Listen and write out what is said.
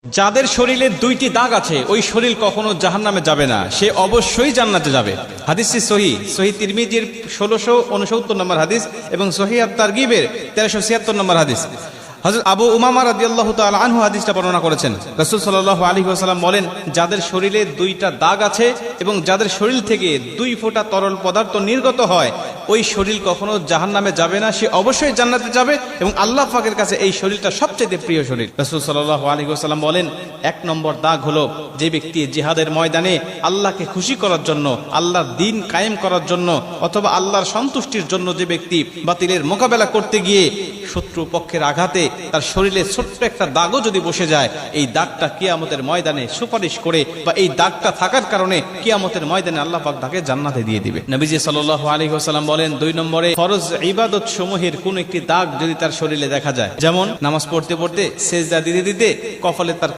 যাদের শরীরে দুইটি দাগ আছে ওই শরীর কখনো জাহান্নামে যাবে না, সে অবশ্যই জান্নাতে যাবে। হাদিসটি সহিহ তিরমিজির 1669 নম্বর হাদিস এবং সহিহ আত-তারগিবের 1376 নম্বর হাদিস। হযরত আবু উমামা রাদিয়াল্লাহু তাআলা আনহু হাদিসটা বর্ণনা করেছেন। রাসূল সাল্লাল্লাহু আলাইহি ওয়াসাল্লাম বলেন, যাদের শরীরে দুইটা দাগ আছে এবং যাদের শরীর থেকে 2 ফোঁটা তরল পদার্থ নির্গত হয় ওই শরীর কখনো জাহান্নামে যাবে না, সে অবশ্যই জান্নাতে যাবে এবং আল্লাহ পাকের কাছে এই শরীরটা সবচেয়ে প্রিয় শরীর। রাসূল সাল্লাল্লাহু আলাইহি ওয়াসাল্লাম বলেন, 1 নম্বর দাগ হলো যে ব্যক্তি জিহাদের ময়দানে আল্লাহকে খুশি করার জন্য, আল্লাহর দ্বীন কায়েম করার জন্য অথবা আল্লাহর সন্তুষ্টির জন্য যে ব্যক্তি বাতিলের মোকাবেলা করতে গিয়ে শত্রু পক্ষের আঘাতে তার শরীরে ছোট্ট একটা দাগও যদি বসে যায়, এই দাগটা কিয়ামতের ময়দানে সুপারিশ করে বা এই দাগটা থাকার কারণে কিয়ামতের ময়দানে আল্লাহ পাক তাকে জান্নাতে দিয়ে দিবে। নবীজি সাল্লাল্লাহু আলাইহি ওয়াসাল্লাম বলেন, 2 নম্বরে ফরজ ইবাদত সমূহের কোন একটি দাগ যদি তার শরীরে দেখা যায়, যেমন নামাজ পড়তে পড়তে সেজদা দিতে দিতে কপালে তার